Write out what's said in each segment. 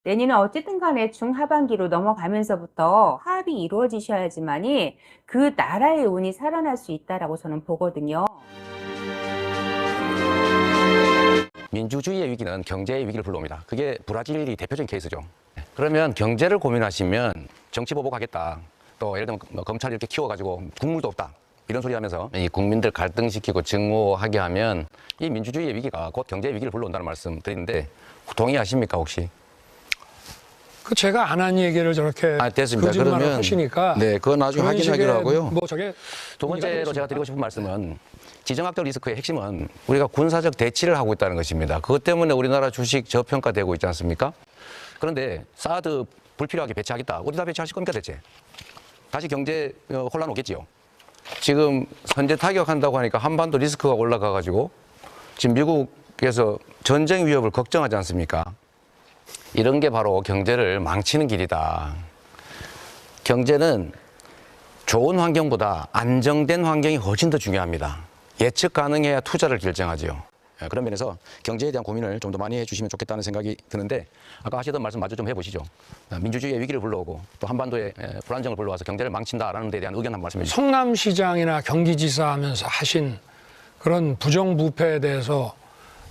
내년은 어쨌든 간에 중하반기로 넘어가면서부터 화합이 이루어지셔야지만이 그 나라의 운이 살아날 수 있다라고 저는 보거든요. 민주주의의 위기는 경제의 위기를 불러옵니다. 그게 브라질이 대표적인 케이스죠. 그러면 경제를 고민하시면 정치 보복하겠다. 또 예를 들면 검찰 이렇게 키워가지고 국물도 없다. 이런 소리 하면서 이 국민들 갈등시키고 증오하게 하면 이 민주주의의 위기가 곧 경제의 위기를 불러온다는 말씀 드리는데 동의하십니까 혹시? 그 제가 안 한 얘기를 저렇게 됐습니다. 거짓말을 그러면 하시니까 네, 그건 나중에 그런 확인하기로 식의 하고요. 뭐 저게 두 번째로 제가 드리고 싶은 말씀은 지정학적 리스크의 핵심은 우리가 군사적 대치를 하고 있다는 것입니다. 그것 때문에 우리나라 주식 저평가되고 있지 않습니까? 그런데 사드 불필요하게 배치하겠다. 어디다 배치하실 겁니까 대체? 다시 경제 혼란 오겠지요. 지금 선제 타격한다고 하니까 한반도 리스크가 올라가가지고 지금 미국에서 전쟁 위협을 걱정하지 않습니까? 이런 게 바로 경제를 망치는 길이다. 경제는 좋은 환경보다 안정된 환경이 훨씬 더 중요합니다. 예측 가능해야 투자를 결정하지요. 그런 면에서 경제에 대한 고민을 좀 더 많이 해주시면 좋겠다는 생각이 드는데 아까 하시던 말씀 마저 좀 해보시죠. 민주주의의 위기를 불러오고 또 한반도의 불안정을 불러와서 경제를 망친다라는 데 대한 의견 한번 말씀해 주시죠. 성남시장이나 경기지사 하면서 하신 그런 부정부패에 대해서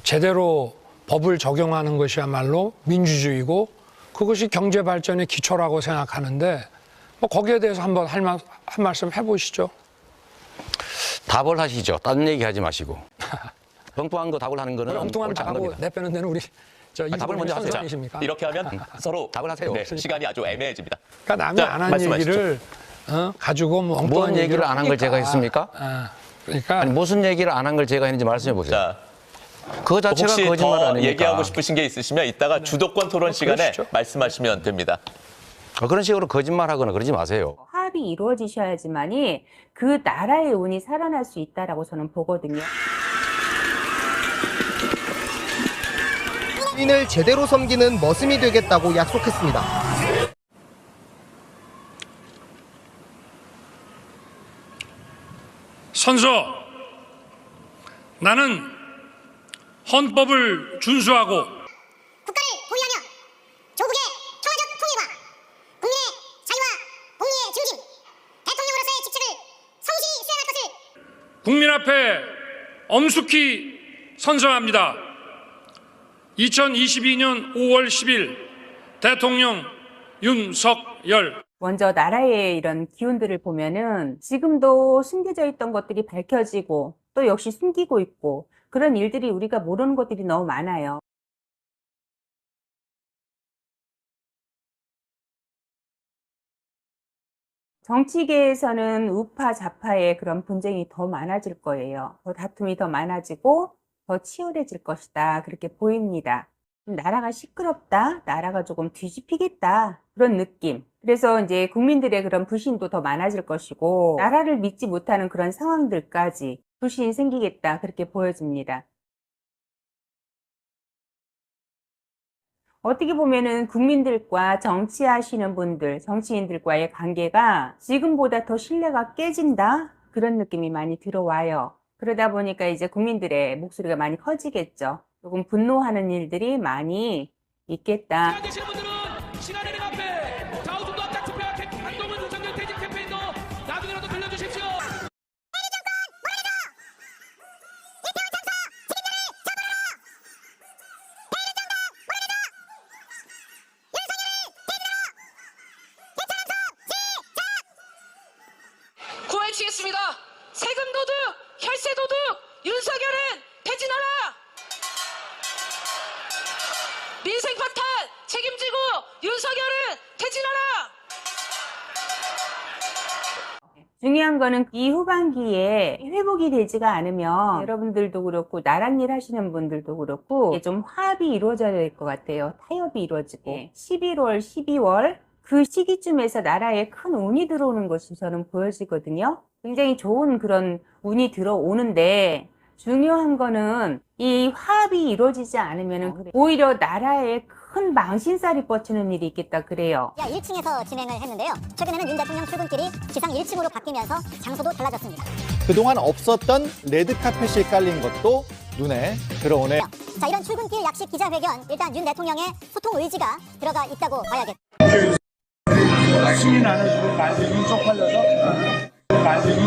제대로 법을 적용하는 것이야말로 민주주의고 그것이 경제 발전의 기초라고 생각하는데 뭐 거기에 대해서 한번 한 말씀 해보시죠. 답을 하시죠. 딴 얘기 하지 마시고. 엉뚱한 거 답을 하는 거는 엉뚱한 옳지 않은 답하고 겁니다. 내빼는 데는 우리 답을 먼저 하세요. 선생님이십니까? 이렇게 하면 서로 답을 하세요. 네, 시간이 아주 애매해집니다. 그러니까 남이 자, 안 한 말씀하시죠. 얘기를 가지고 뭐 엉뚱한 뭔 얘기를 안 한 걸 제가 했습니까? 그러니까 아니 무슨 얘기를 안 한 걸 제가 했는지 말씀해 보세요. 자, 그 자체가 혹시 거짓말 더 아닙니까? 얘기하고 싶으신 게 있으시면 이따가 주도권 토론 시간에 그러시죠. 말씀하시면 됩니다. 그런 식으로 거짓말하거나 그러지 마세요. 화합이 이루어지셔야지만이 그 나라의 운이 살아날 수 있다라고 저는 보거든요. 국민을 제대로 섬기는 머슴이 되겠다고 약속했습니다. 선서, 나는 헌법을 준수하고 국가를 보위하며 조국의 평화적 통일과 국민의 자유와 공의의 증진, 대통령으로서의 직책을 성실히 수행할 것을 국민 앞에 엄숙히 선서합니다. 2022년 5월 10일 대통령 윤석열. 먼저 나라의 이런 기운들을 보면은 지금도 숨겨져 있던 것들이 밝혀지고 또 역시 숨기고 있고 그런 일들이 우리가 모르는 것들이 너무 많아요. 정치계에서는 우파, 좌파의 그런 분쟁이 더 많아질 거예요. 더 다툼이 더 많아지고 더 치열해질 것이다. 그렇게 보입니다. 나라가 시끄럽다, 나라가 조금 뒤집히겠다 그런 느낌. 그래서 이제 국민들의 그런 불신도 더 많아질 것이고 나라를 믿지 못하는 그런 상황들까지 불신이 생기겠다 그렇게 보여집니다. 어떻게 보면은 국민들과 정치하시는 분들, 정치인들과의 관계가 지금보다 더 신뢰가 깨진다 그런 느낌이 많이 들어와요. 그러다 보니까 이제 국민들의 목소리가 많이 커지겠죠. 조금 분노하는 일들이 많이 있겠다. 시간 되시는 분들은 시간의 링 앞에 좌우중도 합작 투표 한동훈 윤석열 퇴진 캠페인도 나중에라도 들려주십시오. 고해치겠습니다. 세금 도둑, 혈세 도둑, 윤석열은 퇴진하라. 민생 파탄 책임지고 윤석열은 퇴진하라. 중요한 거는 이 후반기에 회복이 되지가 않으면 여러분들도 그렇고 나란 일 하시는 분들도 그렇고 이게 좀 화합이 이루어져야 될 것 같아요. 타협이 이루어지고 11월, 12월 그 시기쯤에서 나라에 큰 운이 들어오는 것이 저는 보여지거든요. 굉장히 좋은 그런 운이 들어오는데 중요한 거는 이 화합이 이루어지지 않으면 오히려 나라에 큰 망신살이 뻗치는 일이 있겠다 그래요. 1층에서 진행을 했는데요. 최근에는 윤 대통령 출근길이 지상 1층으로 바뀌면서 장소도 달라졌습니다. 그동안 없었던 레드카펫이 깔린 것도 눈에 들어오네요. 자, 이런 출근길 약식 기자회견, 일단 윤 대통령의 소통 의지가 들어가 있다고 봐야겠다. 신인 안 해주고 날리긴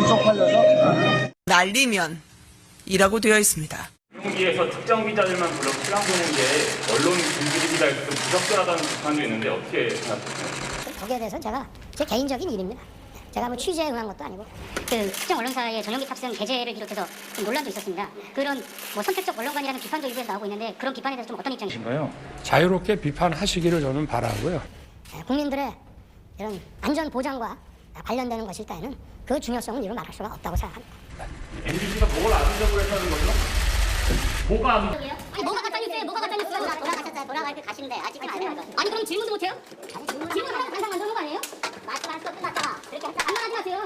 쪽팔려서 날리면 이라고 되어 있습니다. 경기에서 특정 기자들만 불러 시간 보는 게 언론 분들이기가 좀 부적절하다는 비판도 있는데 어떻게 생각하세요? 거기에 대해서는 제가 제 개인적인 일입니다. 제가 뭐 취재에 응한 것도 아니고 그 특정 언론사의 전용기 탑승 배제를 비롯해서 좀 논란도 있었습니다. 그런 뭐 선택적 언론관이라는 비판도 일부에서 나오고 있는데 그런 비판에 대해서 좀 어떤 입장이신가요? 자유롭게 비판하시기를 저는 바라고요. 국민들의 이런 안전 보장과 관련되는 것일 때에는 그 중요성은 이루 말할 수가 없다고 생각합니다. MBC가 뭐를 아중적으로 했다는 거죠? 뭐가 아니 뭐가 가짜뉴스예요? 뭐가 가짜뉴스예요? 돌아갈 때 가시는데 아직 안 해요. 아니 그럼 질문도 못해요? 질문하라고 단상 만드는 거 아니에요? 말씀할 거 끝났잖아. 그렇게 반말하지 마세요.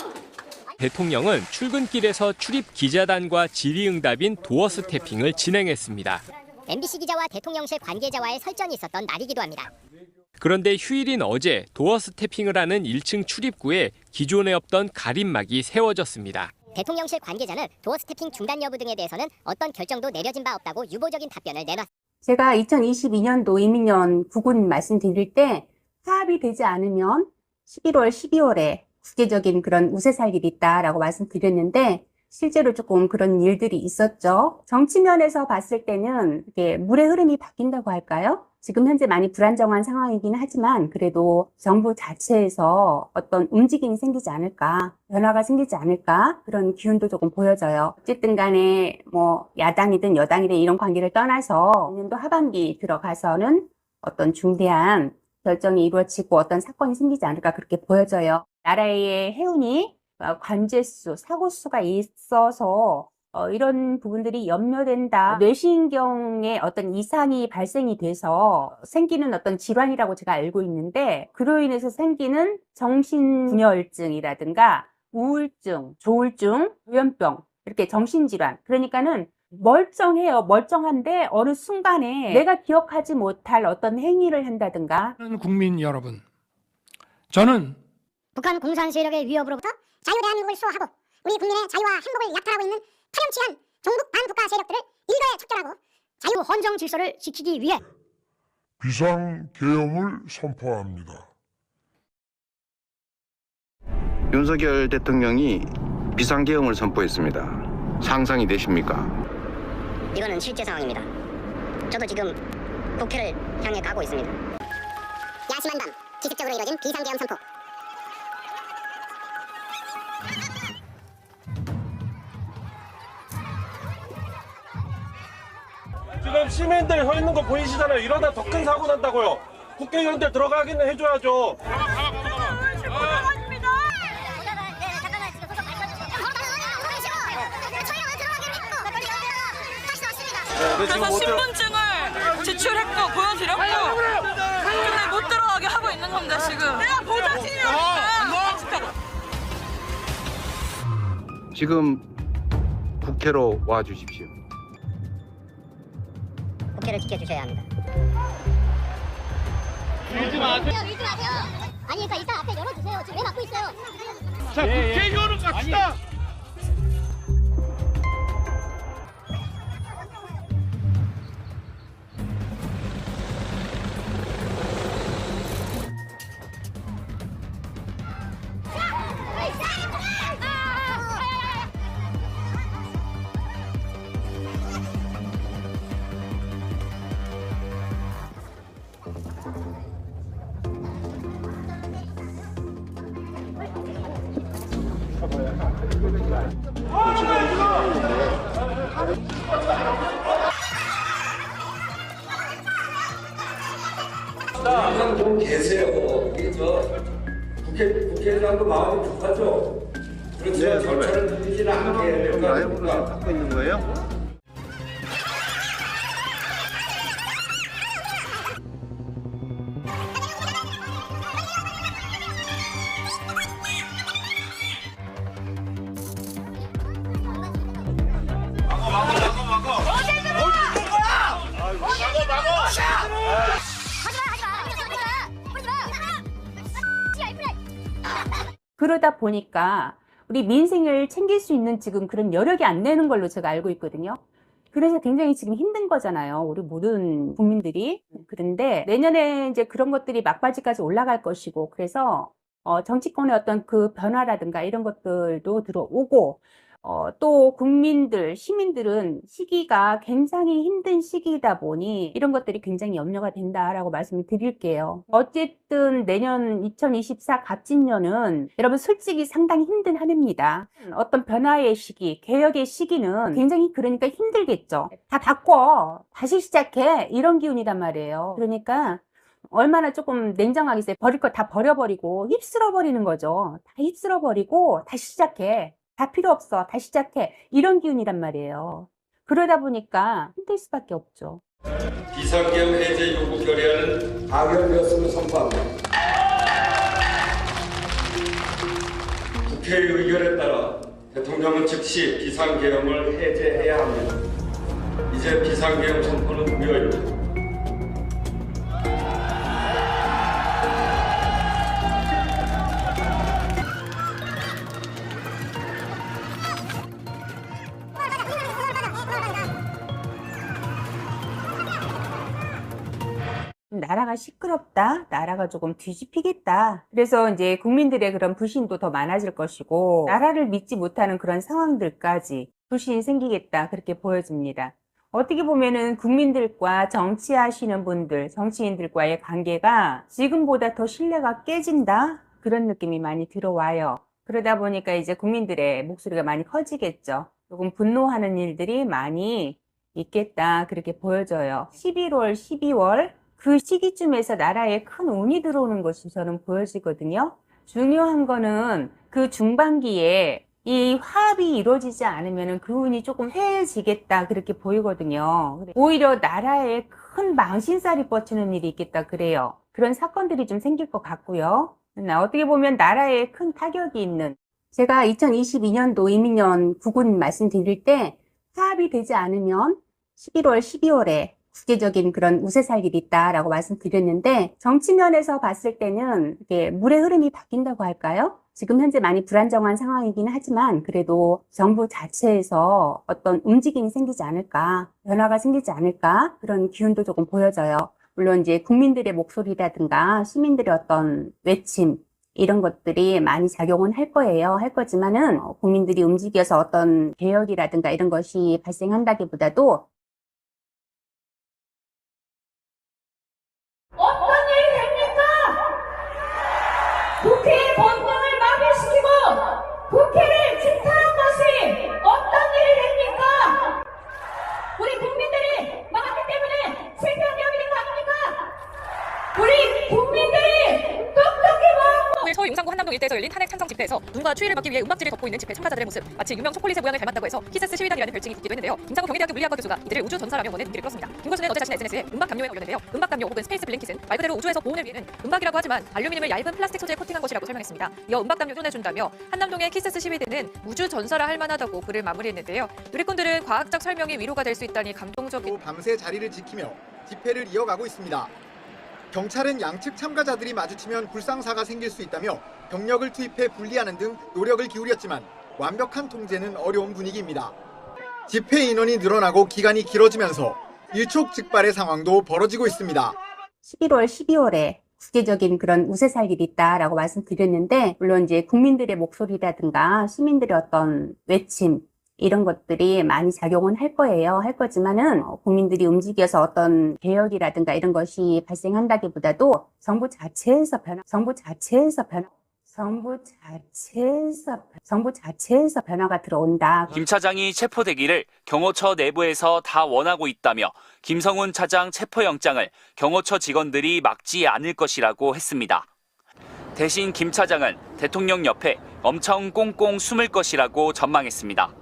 대통령은 출근길에서 출입 기자단과 질의응답인 도어 스태핑을 진행했습니다. MBC 기자와 대통령실 관계자와의 설전이 있었던 날이기도 합니다. 그런데 휴일인 어제 도어 스태핑을 하는 1층 출입구에 기존에 없던 가림막이 세워졌습니다. 대통령실 관계자는 도어 스태핑 중단 여부 등에 대해서는 어떤 결정도 내려진 바 없다고 유보적인 답변을 내놨습니다. 제가 2022년도 이민년 구군 말씀드릴 때 파업이 되지 않으면 11월, 12월에 국제적인 그런 우세살 일이 있다라고 말씀드렸는데 실제로 조금 그런 일들이 있었죠. 정치면에서 봤을 때는 이게 물의 흐름이 바뀐다고 할까요? 지금 현재 많이 불안정한 상황이긴 하지만 그래도 정부 자체에서 어떤 움직임이 생기지 않을까, 변화가 생기지 않을까 그런 기운도 조금 보여져요. 어쨌든 간에 뭐 야당이든 여당이든 이런 관계를 떠나서 내년도 하반기 들어가서는 어떤 중대한 결정이 이루어지고 어떤 사건이 생기지 않을까 그렇게 보여져요. 나라의 해운이 관제수, 사고수가 있어서 이런 부분들이 염려된다. 뇌신경에 어떤 이상이 발생이 돼서 생기는 어떤 질환이라고 제가 알고 있는데 그로 인해서 생기는 정신분열증이라든가 우울증, 조울증, 조현병 이렇게 정신질환. 그러니까는 멀쩡해요. 멀쩡한데 어느 순간에 내가 기억하지 못할 어떤 행위를 한다든가. 국민 여러분, 저는 북한 공산 세력의 위협으로부터 자유대한민국을 수호하고 우리 국민의 자유와 행복을 약탈하고 있는 파렴치한 종북 반국가 세력들을 일거에 척결하고 자유 헌정 질서를 지키기 위해 비상계엄을 선포합니다. 윤석열 대통령이 비상계엄을 선포했습니다. 상상이 되십니까? 이거는 실제 상황입니다. 저도 지금 국회를 향해 가고 있습니다. 야심한 밤 기습적으로 이뤄진 비상계엄 선포. 지금 시민들 서 있는 거 보이시잖아요. 이러다 더 큰 사고 난다고요. 국회의원들 들어가기는 해줘야죠. 그래서 신분증을 제출했고 보여드렸고 근데 못 들어가게 하고 있는 겁니다 지금. 내가 보장신이니까. 지금 국회로 와 주십시오. 국회를 지켜주셔야 합니다. 밀지 마세요. 아니 그러니까 일단 앞에 열어주세요. 지금 왜 막고 있어요? 자, 국회의원은 갑시다. 좀 계세요. 이게 국회의장도 마음이 급하죠. 그렇지만 절차를 들리지는 않게 라이브를 갖고 있는 거예요? 그러다 보니까 우리 민생을 챙길 수 있는 지금 그런 여력이 안 되는 걸로 제가 알고 있거든요. 그래서 굉장히 지금 힘든 거잖아요. 우리 모든 국민들이. 그런데 내년에 이제 그런 것들이 막바지까지 올라갈 것이고, 그래서 정치권의 어떤 그 변화라든가 이런 것들도 들어오고, 또 국민들, 시민들은 시기가 굉장히 힘든 시기이다 보니 이런 것들이 굉장히 염려가 된다라고 말씀을 드릴게요. 어쨌든 내년 2024 갑진년은 여러분 솔직히 상당히 힘든 한 해입니다. 어떤 변화의 시기, 개혁의 시기는 굉장히 그러니까 힘들겠죠. 다 바꿔, 다시 시작해, 이런 기운이란 말이에요. 그러니까 얼마나 조금 냉정하게 버릴 거 다 버려버리고 휩쓸어 버리는 거죠. 다 휩쓸어 버리고 다시 시작해. 다 필요 없어. 다시 시작해. 이런 기운이란 말이에요. 그러다 보니까 힘들 수밖에 없죠. 비상계엄 해제 요구 결의안은 가결되었음을 선포합니다. 국회의 의결에 따라 대통령은 즉시 비상계엄을 해제해야 합니다. 이제 비상계엄 선포는 무효입니다. 나라가 시끄럽다, 나라가 조금 뒤집히겠다. 그래서 이제 국민들의 그런 불신도 더 많아질 것이고, 나라를 믿지 못하는 그런 상황들까지 불신이 생기겠다, 그렇게 보여집니다. 어떻게 보면은 국민들과 정치하시는 분들, 정치인들과의 관계가 지금보다 더 신뢰가 깨진다, 그런 느낌이 많이 들어와요. 그러다 보니까 이제 국민들의 목소리가 많이 커지겠죠. 조금 분노하는 일들이 많이 있겠다, 그렇게 보여져요. 11월, 12월 그 시기쯤에서 나라에 큰 운이 들어오는 것이 저는 보여지거든요. 중요한 거는 그 중반기에 이 화합이 이루어지지 않으면 그 운이 조금 해지겠다, 그렇게 보이거든요. 오히려 나라에 큰 망신살이 뻗치는 일이 있겠다, 그래요. 그런 사건들이 좀 생길 것 같고요. 어떻게 보면 나라에 큰 타격이 있는, 제가 2022년도 이민년 국군 말씀드릴 때 화합이 되지 않으면 11월, 12월에 국제적인 그런 우세살길이 있다라고 말씀드렸는데, 정치면에서 봤을 때는 이게 물의 흐름이 바뀐다고 할까요? 지금 현재 많이 불안정한 상황이긴 하지만 그래도 정부 자체에서 어떤 움직임이 생기지 않을까, 변화가 생기지 않을까, 그런 기운도 조금 보여져요. 물론 이제 국민들의 목소리라든가 시민들의 어떤 외침, 이런 것들이 많이 작용은 할 거예요. 할 거지만은 국민들이 움직여서 어떤 개혁이라든가 이런 것이 발생한다기보다도 어떤 일이 됩니까? 국회의 본능을 마비시키고 국회를 질타한 것이 어떤 일이 됩니까? 우리 국민들이 막았기 때문에 실패한 기업이 된 거 아닙니까? 우리 국민들이 똑똑히 보고 오늘 서울 용산구 한남동 일대에서 열린 탄핵 찬성 집회에서 눈과 추위를 막기 위해 은박지를 덮고 있는 집회 참가자들의 모습, 마치 유명 초콜릿의 모양을 닮았다고 해서 키세스 시위단이라는 별칭이 붙기도 했는데요. 김상국 경희대학교 물리학과 교수가 이들을 우주 전사라며 원의 눈길을 끌었습니다. 김 교수는 어제 자신의 SNS에 은박 담요에 올렸는데요. 은박 담요 혹은 스페이스 블랭킷은 말 그대로 우주에서 보온을 위해는 은박이라고 하지만 알루미늄을 얇은 플라스틱 소재에 코팅한 것이라고 설명했습니다. 이어 은박 담요 손해준다며 한남동의 키세스 시위대는 우주 전사라 할 만하다고 글을 마무리했는데요. 누리꾼들은 과학적 설명이 위로가 될 수 있다니 감동적인. 밤새 자리를 지키며 집회를 이어가고 있습니다. 경찰은 양측 참가자들이 마주치면 불상사가 생길 수 있다며 병력을 투입해 분리하는 등 노력을 기울였지만 완벽한 통제는 어려운 분위기입니다. 집회 인원이 늘어나고 기간이 길어지면서 일촉즉발의 상황도 벌어지고 있습니다. 11월, 12월에 국제적인 그런 우세살길이 있다라고 말씀드렸는데, 물론 이제 국민들의 목소리라든가 시민들의 어떤 외침, 이런 것들이 많이 작용은 할 거예요. 할 거지만은 국민들이 움직여서 어떤 개혁이라든가 이런 것이 발생한다기보다도 정부 자체에서 변화가 들어온다. 김 차장이 체포되기를 경호처 내부에서 다 원하고 있다며 김성훈 차장 체포영장을 경호처 직원들이 막지 않을 것이라고 했습니다. 대신 김 차장은 대통령 옆에 엄청 꽁꽁 숨을 것이라고 전망했습니다.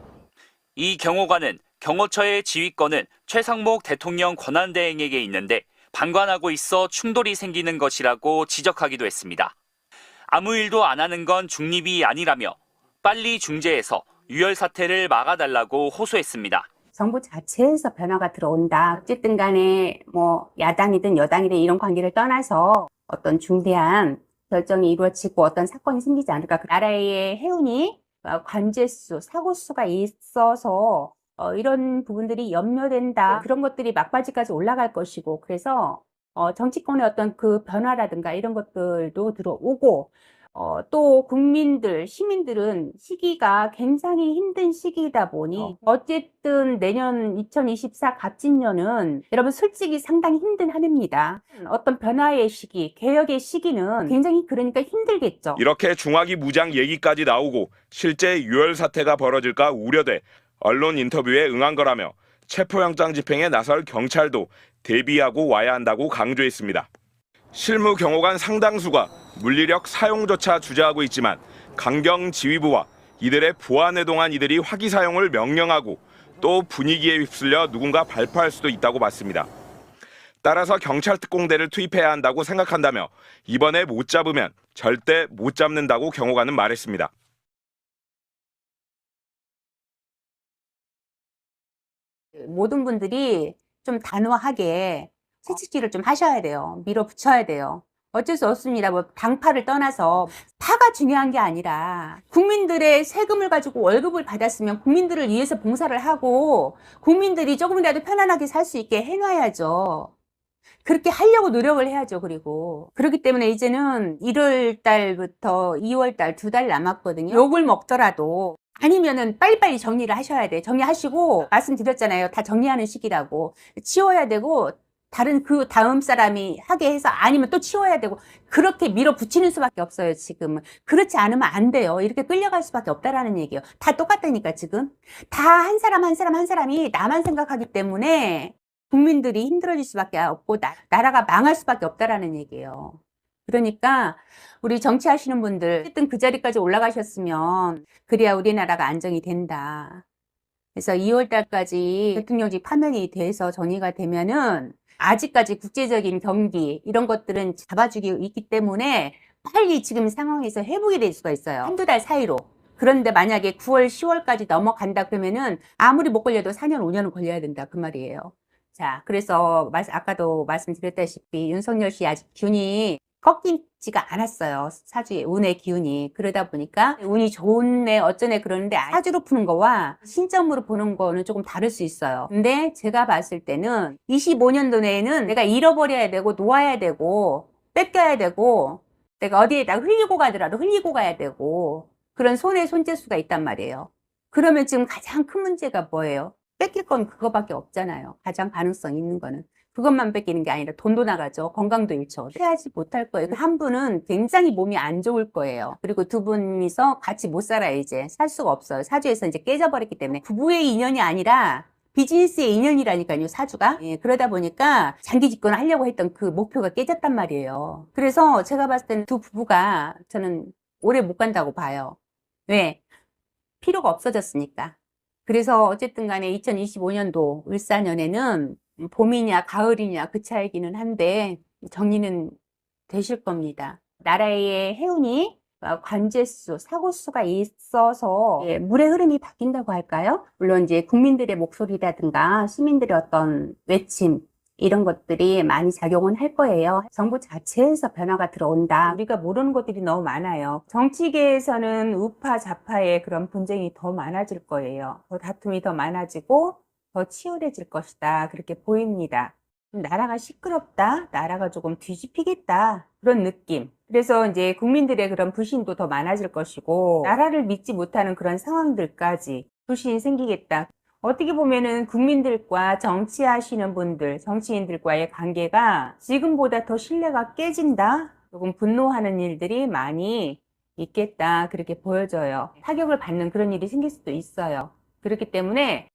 이 경호관은 경호처의 지휘권은 최상목 대통령 권한대행에게 있는데 방관하고 있어 충돌이 생기는 것이라고 지적하기도 했습니다. 아무 일도 안 하는 건 중립이 아니라며 빨리 중재해서 유혈 사태를 막아달라고 호소했습니다. 정부 자체에서 변화가 들어온다. 어쨌든 간에 뭐 야당이든 여당이든 이런 관계를 떠나서 어떤 중대한 결정이 이루어지고 어떤 사건이 생기지 않을까. 나라의 해운이 관제수, 사고수가 있어서 이런 부분들이 염려된다. 그런 것들이 막바지까지 올라갈 것이고, 그래서 정치권의 어떤 그 변화라든가 이런 것들도 들어오고, 또 국민들, 시민들은 시기가 굉장히 힘든 시기이다 보니 어쨌든 내년 2024 갑진년은 여러분 솔직히 상당히 힘든 한 해입니다. 어떤 변화의 시기, 개혁의 시기는 굉장히 그러니까 힘들겠죠. 이렇게 중화기 무장 얘기까지 나오고 실제 유혈 사태가 벌어질까 우려돼 언론 인터뷰에 응한 거라며 체포영장 집행에 나설 경찰도 대비하고 와야 한다고 강조했습니다. 실무 경호관 상당수가 물리력 사용조차 주저하고 있지만 강경 지휘부와 이들의 보안에 동한 이들이 화기 사용을 명령하고 또 분위기에 휩쓸려 누군가 발포할 수도 있다고 봤습니다. 따라서 경찰 특공대를 투입해야 한다고 생각한다며 이번에 못 잡으면 절대 못 잡는다고 경호관은 말했습니다. 모든 분들이 좀 단호하게 채찍질을 좀 하셔야 돼요. 밀어붙여야 돼요. 어쩔 수 없습니다. 뭐 당파를 떠나서 파가 중요한 게 아니라 국민들의 세금을 가지고 월급을 받았으면 국민들을 위해서 봉사를 하고 국민들이 조금이라도 편안하게 살 수 있게 해놔야죠. 그렇게 하려고 노력을 해야죠. 그리고 그렇기 때문에 이제는 1월 달부터 2월 달 2달 남았거든요. 욕을 먹더라도 아니면은 빨리빨리 정리를 하셔야 돼. 정리하시고 말씀드렸잖아요. 다 정리하는 시기라고. 치워야 되고 다른 그 다음 사람이 하게 해서 아니면 또 치워야 되고 그렇게 밀어붙이는 수밖에 없어요. 지금은. 그렇지 않으면 안 돼요. 이렇게 끌려갈 수밖에 없다라는 얘기예요. 다 똑같다니까 지금. 다 한 사람 한 사람 한 사람이 나만 생각하기 때문에 국민들이 힘들어질 수밖에 없고 나라가 망할 수밖에 없다라는 얘기예요. 그러니까 우리 정치하시는 분들 어쨌든 그 자리까지 올라가셨으면 그래야 우리나라가 안정이 된다. 그래서 2월 달까지 대통령직 파면이 돼서 정리가 되면은 아직까지 국제적인 경기 이런 것들은 잡아주기 있기 때문에 빨리 지금 상황에서 회복이 될 수가 있어요. 한두 달 사이로. 그런데 만약에 9월, 10월까지 넘어간다 그러면은 아무리 못 걸려도 4년, 5년은 걸려야 된다 그 말이에요. 자, 그래서 아까도 말씀드렸다시피 윤석열 씨 아직 균이 꺾이지가 않았어요. 사주의 운의 기운이. 그러다 보니까 운이 좋네 어쩌네 그러는데 사주로 푸는 거와 신점으로 보는 거는 조금 다를 수 있어요. 근데 제가 봤을 때는 25년도 내에는 내가 잃어버려야 되고 놓아야 되고 뺏겨야 되고 내가 어디에다 흘리고 가더라도 흘리고 가야 되고 그런 손에 손재수가 있단 말이에요. 그러면 지금 가장 큰 문제가 뭐예요? 뺏길 건 그거밖에 없잖아요. 가장 가능성 있는 거는. 그것만 뺏기는 게 아니라 돈도 나가죠. 건강도 잃죠. 해야지 못할 거예요. 한 분은 굉장히 몸이 안 좋을 거예요. 그리고 두 분이서 같이 못 살아요. 이제 살 수가 없어요. 사주에서 이제 깨져버렸기 때문에 부부의 인연이 아니라 비즈니스의 인연이라니까요. 사주가. 예, 그러다 보니까 장기 집권을 하려고 했던 그 목표가 깨졌단 말이에요. 그래서 제가 봤을 때는 두 부부가 저는 오래 못 간다고 봐요. 왜? 필요가 없어졌으니까. 그래서 어쨌든 간에 2025년도 을사년에는 봄이냐 가을이냐 그 차이기는 한데 정리는 되실 겁니다. 나라의 해운이 관제수, 사고수가 있어서 물의 흐름이 바뀐다고 할까요? 물론 이제 국민들의 목소리라든가 시민들의 어떤 외침 이런 것들이 많이 작용은 할 거예요. 정부 자체에서 변화가 들어온다. 우리가 모르는 것들이 너무 많아요. 정치계에서는 우파, 좌파의 그런 분쟁이 더 많아질 거예요. 더 다툼이 더 많아지고 더 치열해질 것이다. 그렇게 보입니다. 나라가 시끄럽다. 나라가 조금 뒤집히겠다. 그런 느낌. 그래서 이제 국민들의 그런 불신도 더 많아질 것이고 나라를 믿지 못하는 그런 상황들까지 불신이 생기겠다. 어떻게 보면은 국민들과 정치하시는 분들, 정치인들과의 관계가 지금보다 더 신뢰가 깨진다? 조금 분노하는 일들이 많이 있겠다. 그렇게 보여져요. 타격을 받는 그런 일이 생길 수도 있어요. 그렇기 때문에